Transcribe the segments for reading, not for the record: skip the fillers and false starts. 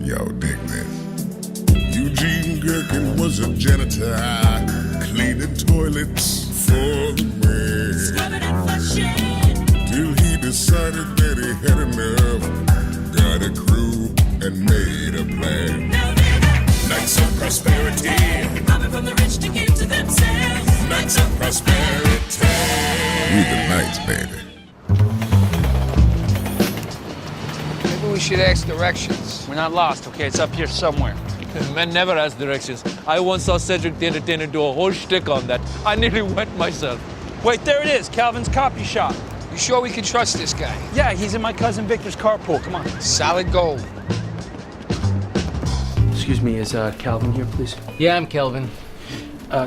Yo, dig this. Eugene Gherkin was a janitor, cleaning toilets for the man. Scrubbing and flushing. Till he decided that he had enough. Got a crew and made a plan. Now they're the Nights of prosperity. robbing from the rich to give to themselves. Nights of prosperity. We the Knights, baby. Maybe we should ask directions. We're not lost, okay? It's up here somewhere. Men never ask directions. I once saw Cedric the Entertainer do a whole shtick on that. I nearly went myself. Wait, there it is, Calvin's copy shop. You sure we can trust this guy? Yeah, he's in my cousin Victor's carpool. Come on. Solid gold. Excuse me, is Calvin here, please? Yeah, I'm Kelvin.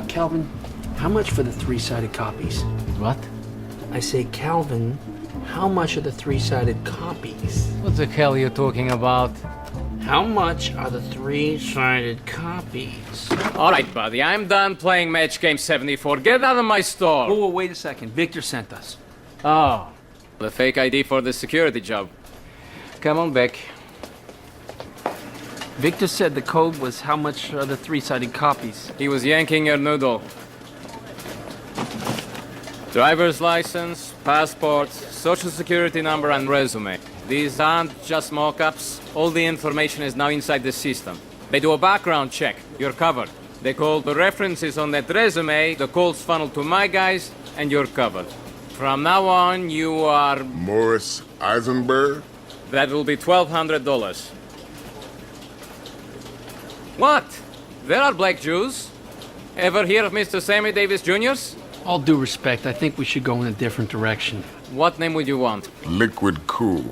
Calvin, how much for the three-sided copies? What? I say, Calvin, how much are the three-sided copies? What the hell are you talking about? How much are the three-sided copies? All right, buddy, I'm done playing Match Game 74. Get out of my store. Oh, wait a second. Victor sent us. Oh, the fake ID for the security job. Come on back. Victor said the code was how much are the three-sided copies. He was yanking your noodle. Driver's license, passport, social security number, and resume. These aren't just mock-ups. All the information is now inside the system. They do a background check. You're covered. They call the references on that resume, the calls funnel to my guys, and you're covered. From now on, you are... Morris Eisenberg? That will be $1,200. What? There are black Jews. Ever hear of Mr. Sammy Davis Jr.'s? All due respect, I think we should go in a different direction. What name would you want? Liquid Cool.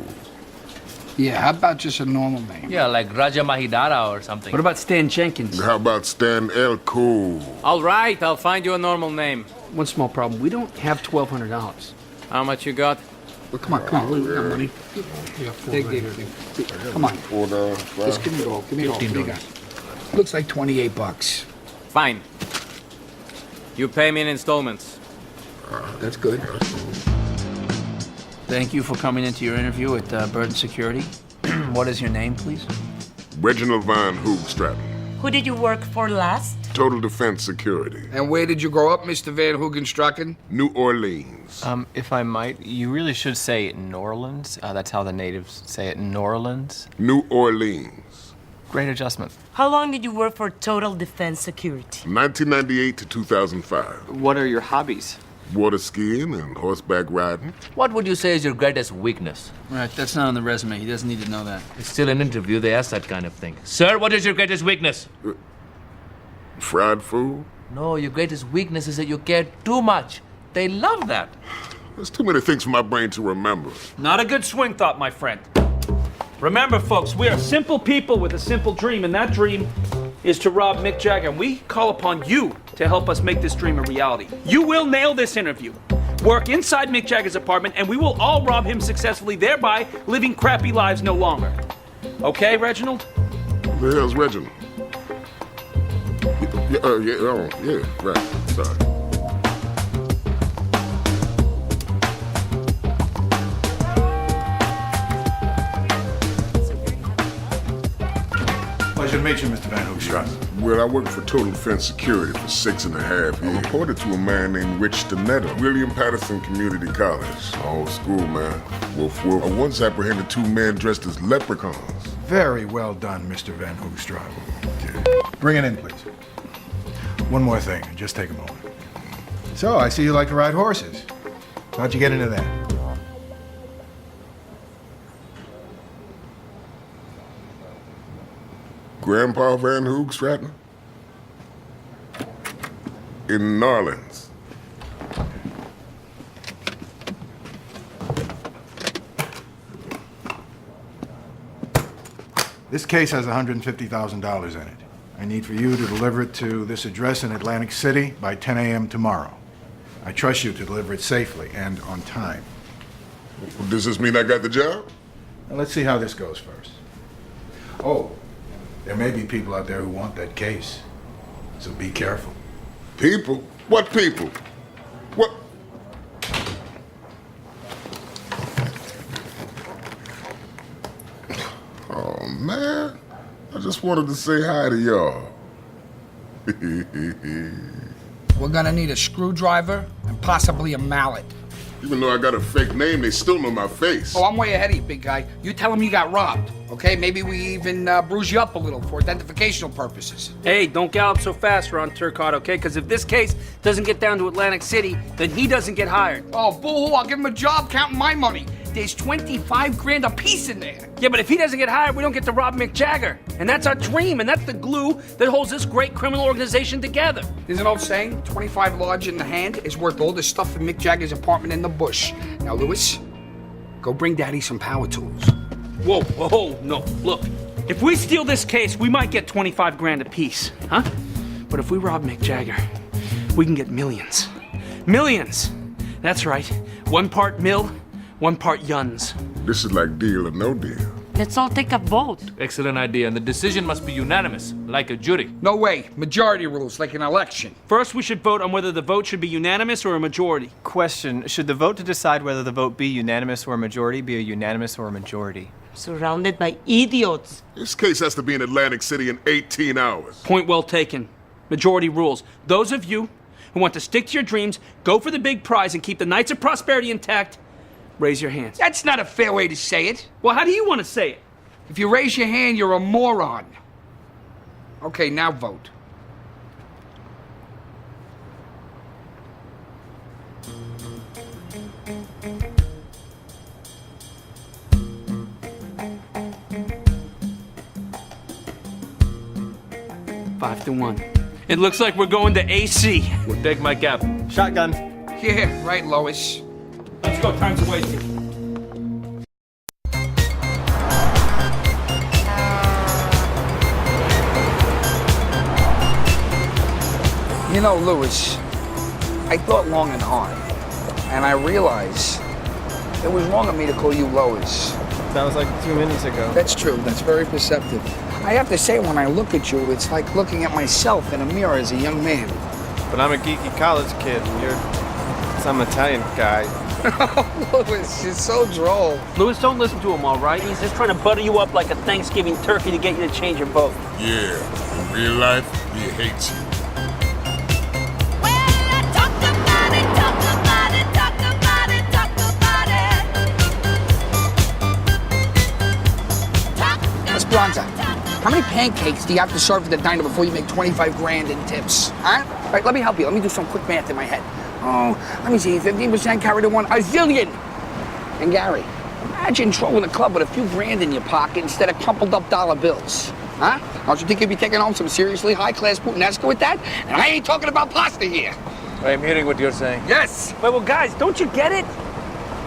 Yeah, how about just a normal name? Yeah, like Raja Mahidara or something. What about Stan Jenkins? How about Stan L. Cool? All right, I'll find you a normal name. One small problem. We don't have $1,200. How much you got? Well, come on. We got money. Come on. $4. Just give me it all. Give me it all. What do you got? Looks like $28. Fine. You pay me in installments. That's good. Thank you for coming into your interview at Burden Security. What is your name, please? Reginald Von Hoogstraten. Who did you work for last? Total Defense Security. And where did you grow up, Mr. Van Hoogenstracken? New Orleans. If I might, you really should say New Orleans. That's how the natives say it, New Orleans. New Orleans. Great adjustment. How long did you work for Total Defense Security? 1998 to 2005. What are your hobbies? Water skiing and horseback riding. What would you say is your greatest weakness? Right, that's not on the resume. He doesn't need to know that. It's still an interview. They ask that kind of thing. Sir, what is your greatest weakness? Fried food. No, your greatest weakness is that you care too much. They love that. There's too many things for my brain to remember. Not a good swing thought, my friend. Remember, folks, we are simple people with a simple dream, and that dream is to rob Mick Jagger. And we call upon you to help us make this dream a reality. You will nail this interview. Work inside Mick Jagger's apartment, and we will all rob him successfully, thereby living crappy lives no longer. Okay, Reginald? Who the hell's Reginald? Yeah, right. Sorry. Pleasure to meet you, Mr. Van Hoogstraten. Well, I worked for Total Defense Security for 6.5 years. I'm reported to a man named Rich Stonetta, William Patterson Community College. Old school, man. Woof, woof. I once apprehended 2 men dressed as leprechauns. Very well done, Mr. Van Hoogstraten. Bring it in, please. One more thing, just take a moment. So, I see you like to ride horses. How'd you get into that? Grandpa Van Hoogstraten? In New Orleans. This case has $150,000 in it. I need for you to deliver it to this address in Atlantic City by 10 a.m. tomorrow. I trust you to deliver it safely and on time. Does this mean I got the job? Now, let's see how this goes first. Oh, there may be people out there who want that case, so be careful. People? What people? What? Oh, man. I just wanted to say hi to y'all. We're gonna need a screwdriver and possibly a mallet. Even though I got a fake name, they still know my face. Oh, I'm way ahead of you, big guy. You tell them you got robbed, okay? Maybe we even bruise you up a little for identificational purposes. Hey, don't gallop so fast, Ron Turcotte, okay? Because if this case doesn't get down to Atlantic City, then he doesn't get hired. Oh, boo-hoo, I'll give him a job counting my money. There's 25 grand a piece in there. Yeah, but if he doesn't get hired, we don't get to rob Mick Jagger. And that's our dream, and that's the glue that holds this great criminal organization together. There's an old saying, 25 large in the hand is worth all the stuff in Mick Jagger's apartment in the bush. Now, Louis, go bring Daddy some power tools. Whoa, no. Look, if we steal this case, we might get 25 grand apiece, huh? But if we rob Mick Jagger, we can get millions. Millions! That's right. 1 part mill, 1 part yuns. This is like Deal or No Deal. Let's all take a vote. Excellent idea, and the decision must be unanimous, like a jury. No way. Majority rules, like an election. First, we should vote on whether the vote should be unanimous or a majority. Question, should the vote to decide whether the vote be unanimous or a majority be a unanimous or a majority? Surrounded by idiots. This case has to be in Atlantic City in 18 hours. Point well taken. Majority rules. Those of you who want to stick to your dreams, go for the big prize, and keep the Knights of Prosperity intact, raise your hands. That's not a fair way to say it. Well, how do you want to say it? If you raise your hand, you're a moron. Okay, now vote. Five to 1. It looks like we're going to AC. We'll take my cap. Shotgun. Yeah, right, Lois. Let's go, time's wasted. You know, Louis, I thought long and hard, and I realized it was wrong of me to call you Lois. That was like 2 minutes ago. That's true. That's very perceptive. I have to say, when I look at you, it's like looking at myself in a mirror as a young man. But I'm a geeky college kid, and you're some Italian guy. Louis, you're so droll. Louis, don't listen to him, all right? He's just trying to butter you up like a Thanksgiving turkey to get you to change your vote. Yeah, in real life, he hates you. Esperanza, how many pancakes do you have to serve at the diner before you make 25 grand in tips? Huh? All right, let me help you. Let me do some quick math in my head. Oh, let me see, 15% carried to 1, a zillion. And Gary, imagine trolling a club with a few grand in your pocket instead of crumpled up dollar bills. Huh? Don't you think you'd be taking home some seriously high-class puttanesca with that? And I ain't talking about pasta here. I'm hearing what you're saying. Yes. Well, guys, don't you get it?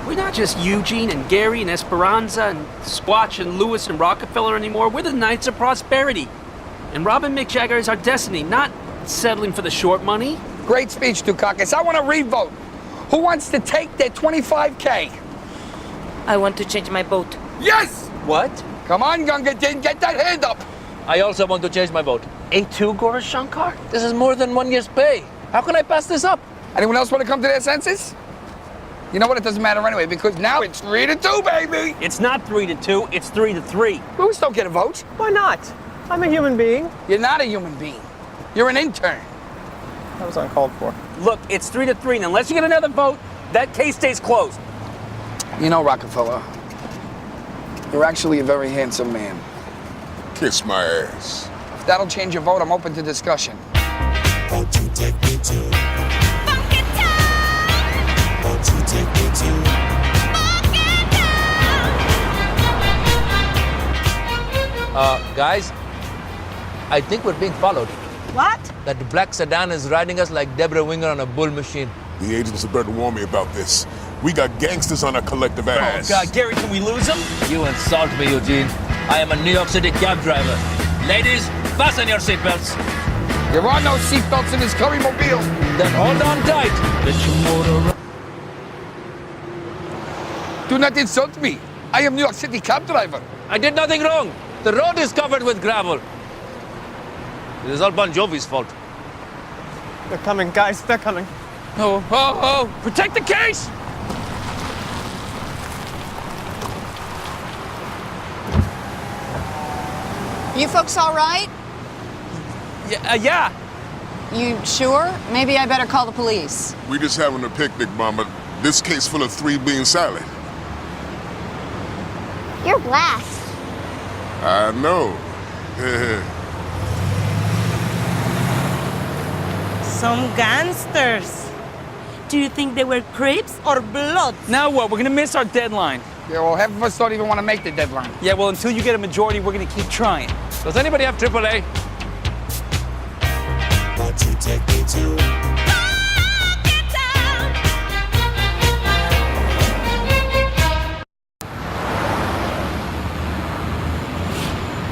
We're not just Eugene and Gary and Esperanza and Squatch and Lewis and Rockefeller anymore. We're the Knights of Prosperity. And robbing Mick Jagger is our destiny, not settling for the short money. Great speech, Dukakis. I want to revote. Who wants to take their 25K? I want to change my vote. Yes! What? Come on, Gunga Din, get that hand up. I also want to change my vote. A2, Gorashankar? This is more than 1 year's pay. How can I pass this up? Anyone else want to come to their senses? You know what? It doesn't matter anyway, because now it's 3-2, baby. It's not 3-2, it's 3-3. Louis don't get a vote. Why not? I'm a human being. You're not a human being. You're an intern. That was uncalled for. Look, it's 3-3, and unless you get another vote, that case stays closed. You know, Rockefeller, you're actually a very handsome man. Kiss my ass. If that'll change your vote, I'm open to discussion. Won't you take me to Funky Town? Won't you take me to Funky Town? Guys, I think we're being followed. What? That black sedan is riding us like Deborah Winger on a bull machine. The agents had better warn me about this. We got gangsters on our collective ass. God, Gary, can we lose him? You insult me, Eugene. I am a New York City cab driver. Ladies, fasten your seatbelts. There are no seatbelts in this curry-mobile. Then hold on tight. Do not insult me. I am New York City cab driver. I did nothing wrong. The road is covered with gravel. It is all Bon Jovi's fault. They're coming, guys. They're coming. Oh. Protect the case! You folks all right? Yeah. You sure? Maybe I better call the police. We just having a picnic, Mama. This case full of 3-bean salad. You're blessed. I know. Some gangsters. Do you think they were Crips or Bloods? Now what? We're gonna miss our deadline. Yeah, well, half of us don't even want to make the deadline. Yeah, well, until you get a majority, we're gonna keep trying. Does anybody have AAA? Won't you take me to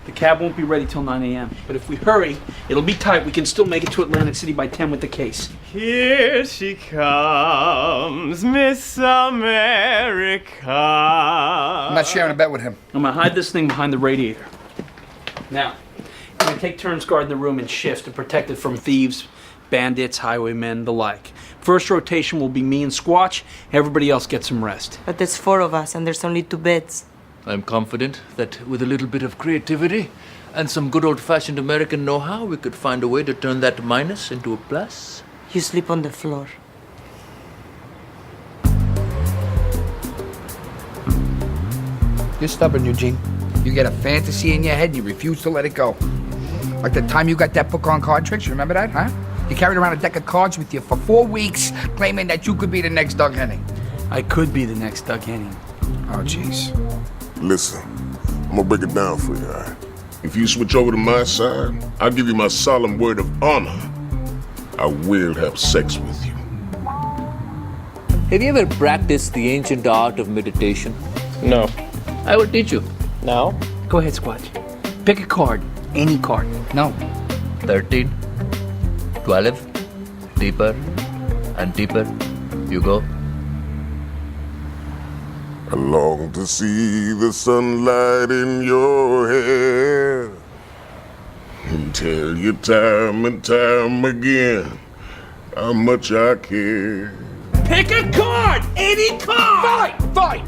The cab won't be ready till 9 a.m. But if we hurry, it'll be tight. We can still make it to Atlantic City by 10 with the case. Here she comes, Miss America. I'm not sharing a bed with him. I'm gonna hide this thing behind the radiator. Now, we're gonna take turns guarding the room in shifts to protect it from thieves, bandits, highwaymen, the like. First rotation will be me and Squatch. Everybody else gets some rest. But there's 4 of us and there's only 2 beds. I'm confident that with a little bit of creativity and some good old-fashioned American know-how, we could find a way to turn that minus into a plus. You sleep on the floor. You're stubborn, Eugene. You get a fantasy in your head and you refuse to let it go. Like the time you got that book on card tricks, you remember that, huh? You carried around a deck of cards with you for 4 weeks, claiming that you could be the next Doug Henning. I could be the next Doug Henning. Oh, jeez. Listen, I'm gonna break it down for you, all right? If you switch over to my side, I'll give you my solemn word of honor. I will have sex with you. Have you ever practiced the ancient art of meditation? No. I will teach you. No? Go ahead, Squatch. Pick a card. Any card. No. 13, 12, deeper and deeper you go. I long to see the sunlight in your hair and tell you time and time again how much I care. Pick a card! Any card! Fine!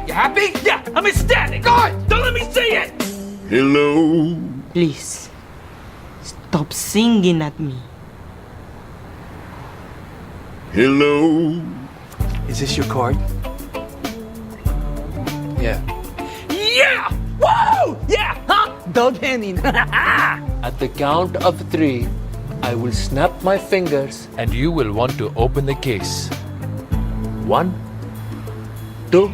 You happy? Yeah, I'm ecstatic! Good! Don't let me see it! Hello? Please, stop singing at me. Hello? Is this your card? Yeah. Yeah! Woo! Yeah! Huh? Doug Henning. At the count of 3, I will snap my fingers and you will want to open the case. 1, 2.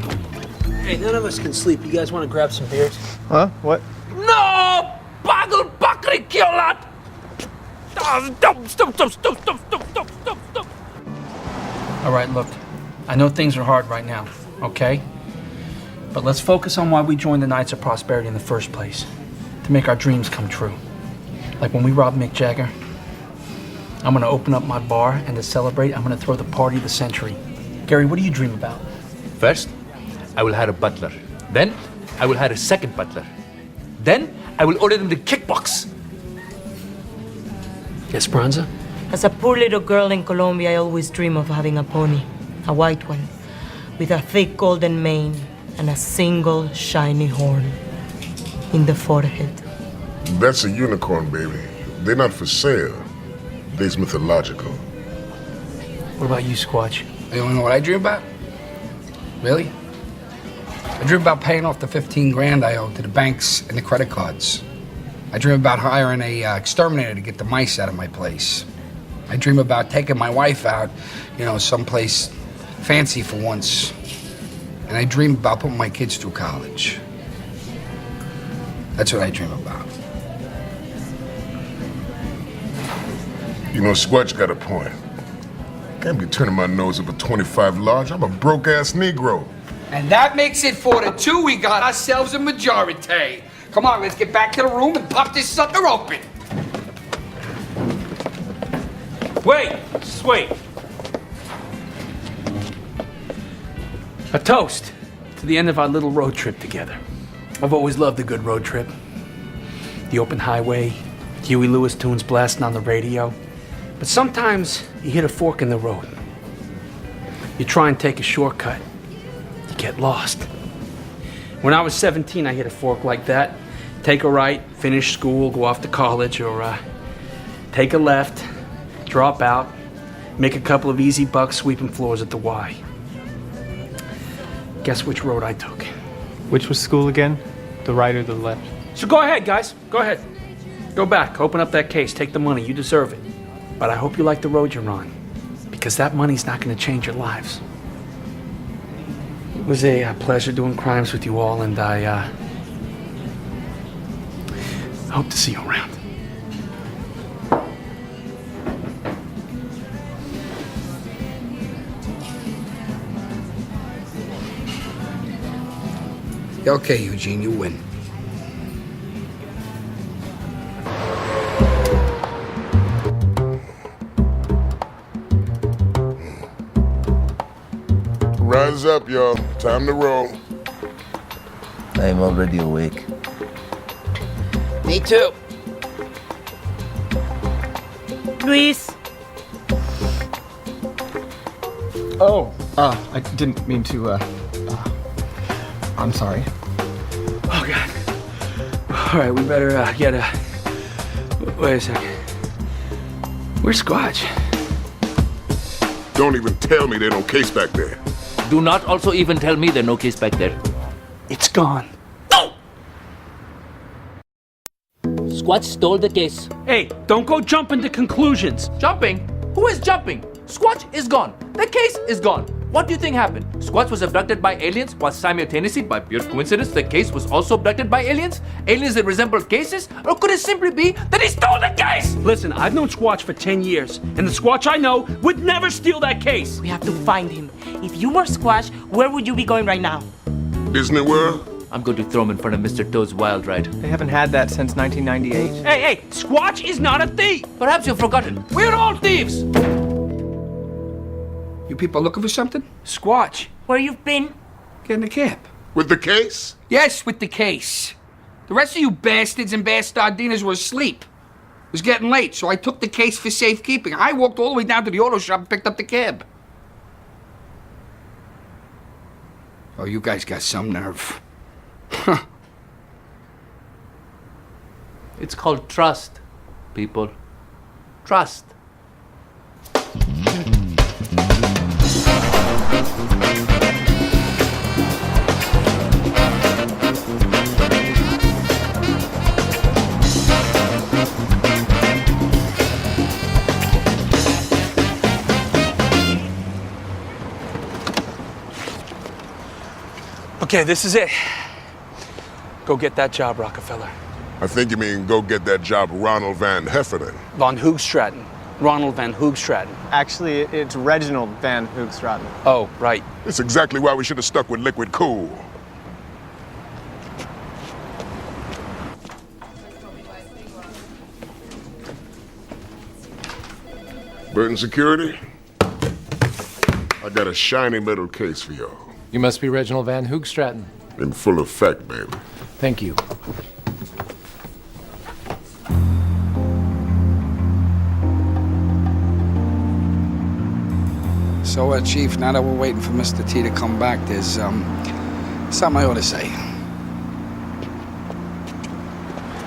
Hey, none of us can sleep. You guys want to grab some beers? Huh? What? No! Bagel bakri kiolat! Stop! All right, look. I know things are hard right now, okay? But let's focus on why we joined the Knights of Prosperity in the first place. To make our dreams come true. Like when we robbed Mick Jagger, I'm gonna open up my bar, and to celebrate, I'm gonna throw the party of the century. Gary, what do you dream about? First, I will hire a butler. Then, I will hire a second butler. Then, I will order them to kickbox. Esperanza? As a poor little girl in Colombia, I always dream of having a pony. A white one. With a thick golden mane and a single shiny horn. In the forehead. That's a unicorn, baby. They're not for sale. They's mythological. What about you, Squatch? You wanna know what I dream about? Really? I dream about paying off the 15 grand I owe to the banks and the credit cards. I dream about hiring a exterminator to get the mice out of my place. I dream about taking my wife out, someplace fancy for once. And I dream about putting my kids through college. That's what I dream about. You know, Squatch got a point. Can't be turning my nose up at 25 large. I'm a broke-ass Negro. And that makes it 4-2. We got ourselves a majority. Come on, let's get back to the room and pop this sucker open. Wait! Just wait. A toast to the end of our little road trip together. I've always loved a good road trip. The open highway, Huey Lewis tunes blasting on the radio. But sometimes you hit a fork in the road. You try and take a shortcut. You get lost. When I was 17, I hit a fork like that. take a right, finish school, go off to college, or take a left, drop out, make a couple of easy bucks sweeping floors at the Y. Guess which road I took? Which was school again? The right or the left? So go ahead, guys. Go ahead. Go back, open up that case, take the money. You deserve it. But I hope you like the road you're on, because that money's not going to change your lives. It was a pleasure doing crimes with you all, and I hope to see you around. Okay, Eugene, you win. Rise up, y'all. Time to roll. I'm already awake. Me too. Luis, Oh, I didn't mean to, I'm sorry. Oh, God. All right, we better get a... Wait a second. Where's Squatch? Don't even tell me there's no case back there. Do not also even tell me there's no case back there. It's gone. Squatch stole the case. Hey, don't go jumping to conclusions. Jumping? Who is jumping? Squatch is gone. The case is gone. What do you think happened? Squatch was abducted by aliens, while simultaneously, by pure coincidence, the case was also abducted by aliens? Aliens that resemble cases? Or could it simply be that he stole the case? Listen, I've known Squatch for 10 years, and the Squatch I know would never steal that case. we have to find him. If you were Squash, where would you be going right now? Disney World? I'm going to throw him in front of Mr. Toad's Wild Ride. They haven't had that since 1998. Hey, Squatch is not a thief. Perhaps you've forgotten. We're all thieves! You people looking for something? Squatch. Where you've been? Get in the cab. With the case? Yes, with the case. The rest of you bastards and bastardinas were asleep. It was getting late, so I took the case for safekeeping. I walked all the way down to the auto shop and picked up the cab. Oh, you guys got some nerve. Huh. It's called trust, people. Trust. Okay, this is it. Go get that job, Rockefeller. I think you mean go get that job, Ronald Van Heffernan. Von Hoogstraten. Ronald Van Hoogstraten. Actually, it's Reginald Van Hoogstraten. Oh, right. That's exactly why we should have stuck with liquid cool. Burton Security? I got a shiny metal case for y'all. You must be Reginald Van Hoogstraten. In full effect, baby. Thank you. So, Chief, now that we're waiting for Mr. T to come back, there's, something I ought to say.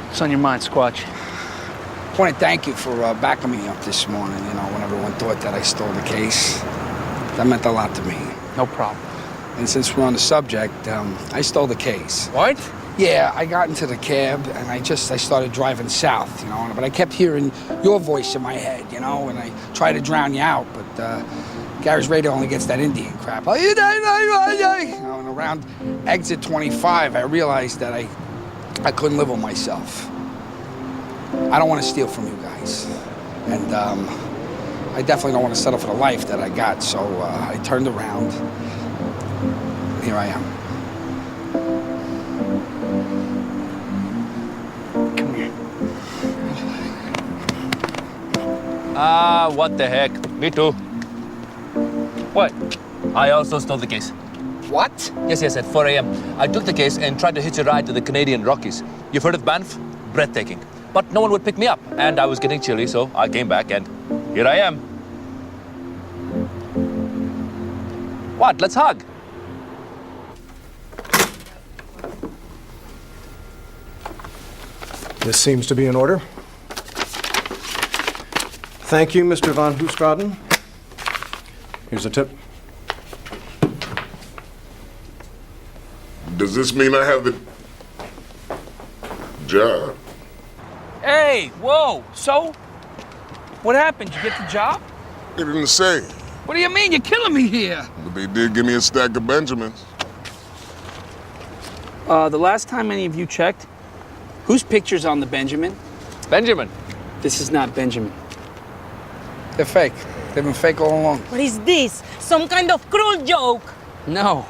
What's on your mind, Squatch? I want to thank you for backing me up this morning, you know, when everyone thought that I stole the case. That meant a lot to me. No problem. And since we're on the subject, I stole the case. What? Yeah, I got into the cab and I started driving south, you know, but I kept hearing your voice in my head, you know, and I tried to drown you out, but Gary's radio only gets that Indian crap. You know, and around exit 25, I realized that I couldn't live with myself. I don't want to steal from you guys. And I definitely don't want to settle for the life that I got, so I turned around. Here I am. Come here. What the heck? Me too. What? I also stole the case. What? Yes, at 4 a.m. I took the case and tried to hitch a ride to the Canadian Rockies. You've heard of Banff? Breathtaking. But no one would pick me up, and I was getting chilly, so I came back, and here I am. What? Let's hug. This seems to be in order. Thank you, Mr. Van Hoestraten. Here's a tip. Does this mean I have the job? Hey, whoa. So? What happened? You get the job? They didn't say, What do you mean? You're killing me here. but they did give me a stack of Benjamins. The last time any of you checked, whose picture's on the Benjamin? Benjamin. This is not Benjamin. They're fake. They've been fake all along. What is this? Some kind of cruel joke? No.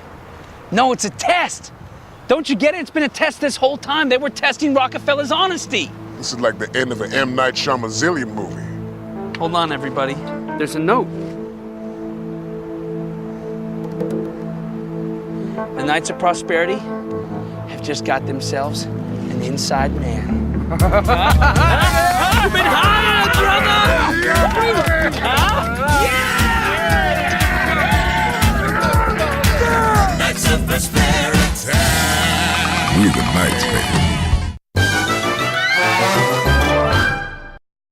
No, it's a test. Don't you get it? It's been a test this whole time. They were testing Rockefeller's honesty. This is like the end of an M. Night Shyamalan movie. Hold on, everybody. There's a note. The Knights of Prosperity have just got themselves an inside man. You've been hired, brother! Knights of Prosperity. We the Knights, baby.